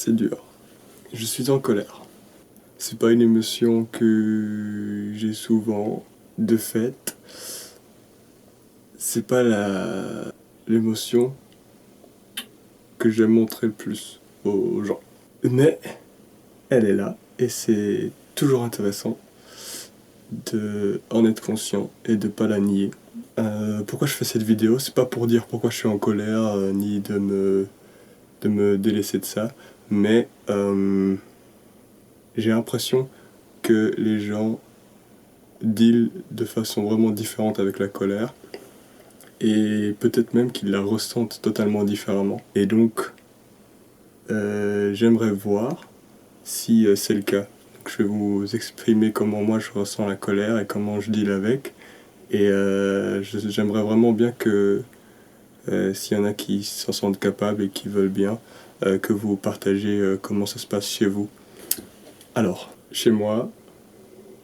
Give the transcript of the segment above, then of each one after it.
C'est dur. Je suis en colère. C'est pas une émotion que j'ai souvent. De fait, c'est pas l'émotion que j'aime montrer le plus aux gens. Mais elle est là et c'est toujours intéressant de en être conscient et de pas la nier. Pourquoi je fais cette vidéo? C'est pas pour dire pourquoi je suis en colère, ni de me délaisser de ça, mais j'ai l'impression que les gens deal de façon vraiment différente avec la colère et peut-être même qu'ils la ressentent totalement différemment. Et donc, j'aimerais voir si c'est le cas. Donc, je vais vous exprimer comment moi je ressens la colère et comment je deal avec. Et j'aimerais vraiment bien que s'il y en a qui s'en sentent capables et qui veulent bien, que vous partagez comment ça se passe chez vous. Alors, chez moi,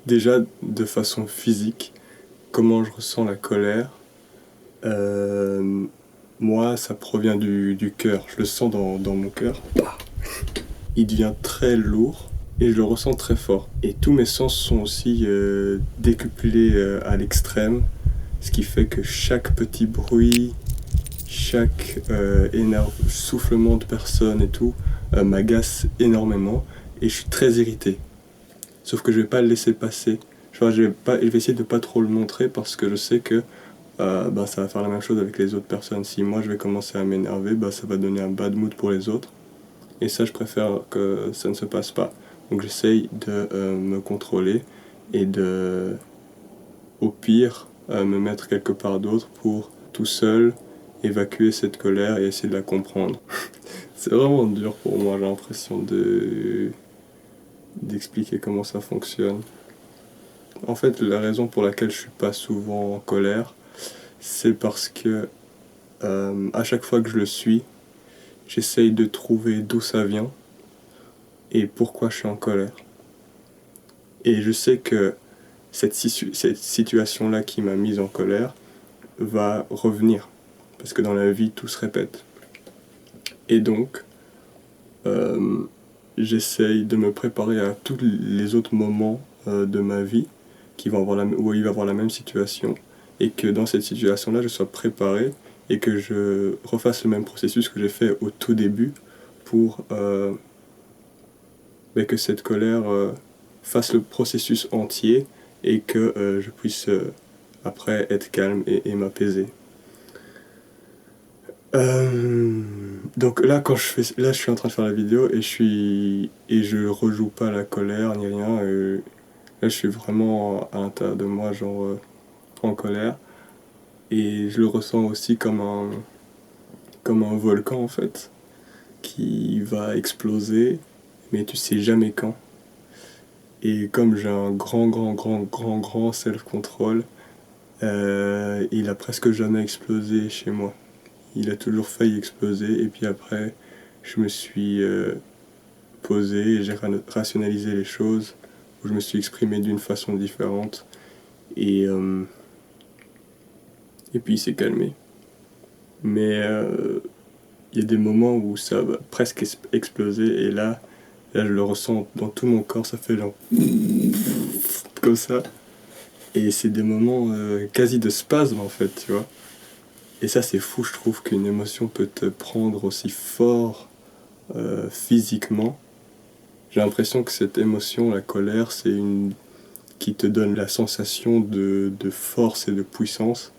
déjà de façon physique, comment je ressens la colère. Moi, ça provient du cœur. Je le sens dans mon cœur. Il devient très lourd et je le ressens très fort. Et tous mes sens sont aussi décuplés à l'extrême, ce qui fait que chaque petit bruit, chaque soufflement de personne et tout m'agace énormément et je suis très irrité. Sauf que je vais pas le laisser passer. Je vais essayer de pas trop le montrer parce que je sais que ça va faire la même chose avec les autres personnes. Si moi je vais commencer à m'énerver, ça va donner un bad mood pour les autres. Et ça, je préfère que ça ne se passe pas. Donc j'essaye de me contrôler et de, au pire, me mettre quelque part d'autre pour tout seul évacuer cette colère et essayer de la comprendre. C'est vraiment dur pour moi, j'ai l'impression d'expliquer comment ça fonctionne. En fait, la raison pour laquelle je suis pas souvent en colère, c'est parce que à chaque fois que je le suis, j'essaye de trouver d'où ça vient et pourquoi je suis en colère. Et je sais que cette situation-là qui m'a mise en colère va revenir. Parce que dans la vie, tout se répète. Et donc, j'essaye de me préparer à tous les autres moments de ma vie où il va y avoir la même situation. Et que dans cette situation-là, je sois préparé et que je refasse le même processus que j'ai fait au tout début pour que cette colère fasse le processus entier et que je puisse après être calme et m'apaiser. Donc là, là, je suis en train de faire la vidéo et je rejoue pas la colère ni rien. Là, je suis vraiment à l'intérieur de moi, genre en colère. Et je le ressens aussi comme un volcan en fait, qui va exploser, mais tu sais jamais quand. Et comme j'ai un grand self-control, il a presque jamais explosé chez moi. Il a toujours failli exploser, et puis après, je me suis posé et j'ai rationalisé les choses, où je me suis exprimé d'une façon différente, et puis il s'est calmé. Mais il y a des moments où ça va presque exploser, et là, je le ressens dans tout mon corps, ça fait genre comme ça. Et c'est des moments quasi de spasme en fait, tu vois. Et ça c'est fou, je trouve qu'une émotion peut te prendre aussi fort physiquement. J'ai l'impression que cette émotion, la colère, c'est une qui te donne la sensation de force et de puissance.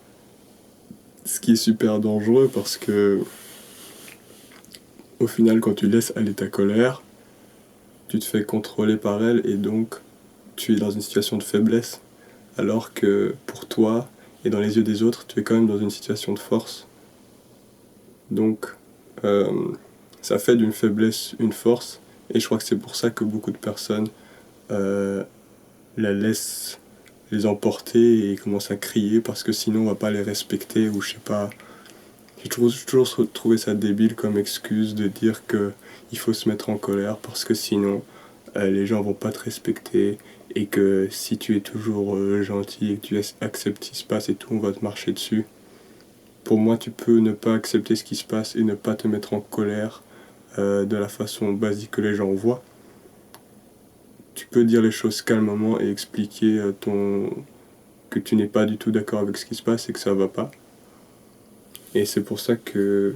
Ce qui est super dangereux parce que au final quand tu laisses aller ta colère, tu te fais contrôler par elle et donc tu es dans une situation de faiblesse. Alors que pour toi et dans les yeux des autres, tu es quand même dans une situation de force. Donc, ça fait d'une faiblesse une force, et je crois que c'est pour ça que beaucoup de personnes la laissent les emporter et commencent à crier parce que sinon on va pas les respecter, ou je sais pas. J'ai toujours trouvé ça débile comme excuse de dire que il faut se mettre en colère parce que sinon les gens vont pas te respecter et que si tu es toujours gentil et que tu acceptes ce qui se passe et tout, on va te marcher dessus. Pour moi, tu peux ne pas accepter ce qui se passe et ne pas te mettre en colère de la façon basique que les gens voient. Tu peux dire les choses calmement et expliquer que tu n'es pas du tout d'accord avec ce qui se passe et que ça va pas. Et c'est pour ça que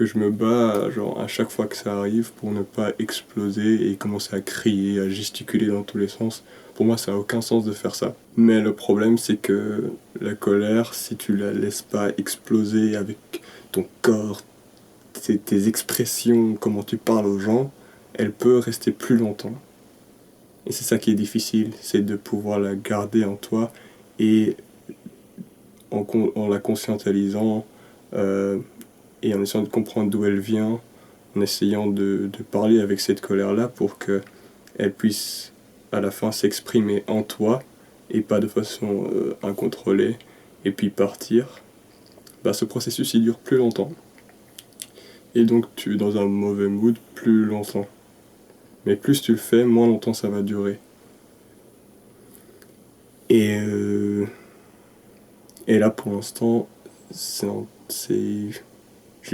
je me bats genre, à chaque fois que ça arrive pour ne pas exploser et commencer à crier, à gesticuler dans tous les sens. Pour moi, ça n'a aucun sens de faire ça. Mais le problème, c'est que la colère, si tu la laisses pas exploser avec ton corps, tes expressions, comment tu parles aux gens, elle peut rester plus longtemps. Et c'est ça qui est difficile, c'est de pouvoir la garder en toi et en la conscientisant et en essayant de comprendre d'où elle vient, en essayant de parler avec cette colère-là pour qu'elle puisse à la fin s'exprimer en toi et pas de façon incontrôlée et puis partir, bah, ce processus il dure plus longtemps. Et donc tu es dans un mauvais mood plus longtemps. Mais plus tu le fais, moins longtemps ça va durer. Et, et là pour l'instant, je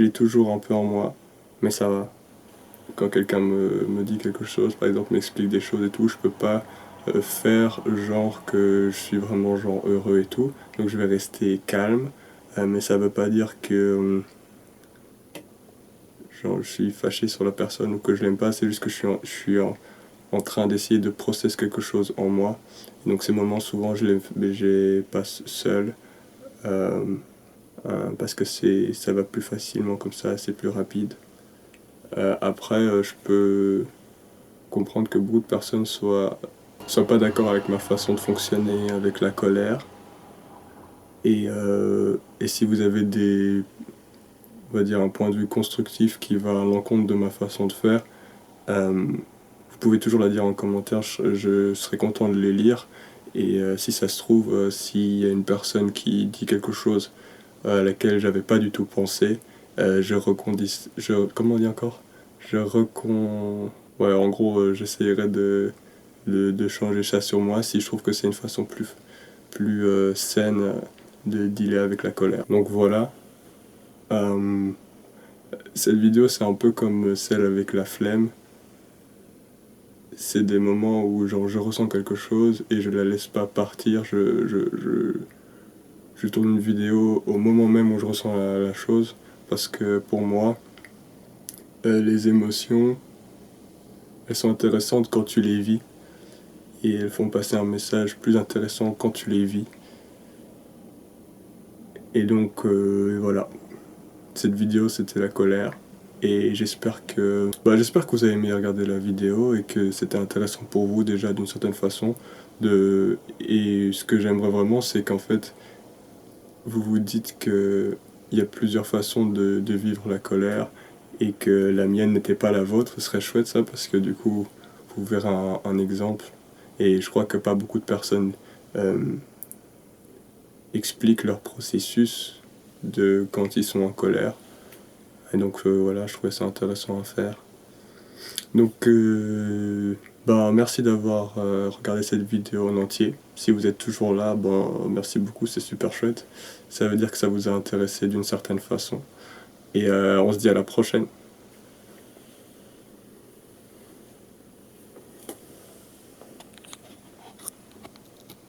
l'ai toujours un peu en moi, mais ça va. Quand quelqu'un me dit quelque chose, par exemple m'explique des choses et tout, je peux pas faire genre que je suis vraiment genre heureux et tout. Donc je vais rester calme, mais ça veut pas dire que genre je suis fâché sur la personne ou que je l'aime pas, c'est juste que je suis en train d'essayer de processer quelque chose en moi. Et donc ces moments souvent je les passe seul parce que ça va plus facilement comme ça, c'est plus rapide. Après je peux comprendre que beaucoup de personnes soient pas d'accord avec ma façon de fonctionner avec la colère. Et si vous avez on va dire un point de vue constructif qui va à l'encontre de ma façon de faire, vous pouvez toujours la dire en commentaire, je serai content de les lire. Et si ça se trouve, s'il y a une personne qui dit quelque chose à laquelle j'avais pas du tout pensé, comment on dit encore? Ouais, en gros, j'essayerai de changer ça sur moi si je trouve que c'est une façon plus saine de dealer avec la colère. Donc voilà. Cette vidéo, c'est un peu comme celle avec la flemme. C'est des moments où genre, je ressens quelque chose et je la laisse pas partir. Je tourne une vidéo au moment même où je ressens la chose. Parce que pour moi, les émotions, elles sont intéressantes quand tu les vis. Et elles font passer un message plus intéressant quand tu les vis. Et donc voilà. Cette vidéo, c'était la colère. Et j'espère que vous avez aimé regarder la vidéo et que c'était intéressant pour vous déjà d'une certaine façon. Et ce que j'aimerais vraiment, c'est qu'en fait, vous vous dites qu'il y a plusieurs façons de vivre la colère et que la mienne n'était pas la vôtre. Ce serait chouette ça parce que du coup, vous verrez un exemple. Et je crois que pas beaucoup de personnes expliquent leur processus de quand ils sont en colère. Et donc voilà, je trouvais ça intéressant à faire. Donc merci d'avoir regardé cette vidéo en entier. Si vous êtes toujours là, merci beaucoup, c'est super chouette. Ça veut dire que ça vous a intéressé d'une certaine façon. Et on se dit à la prochaine.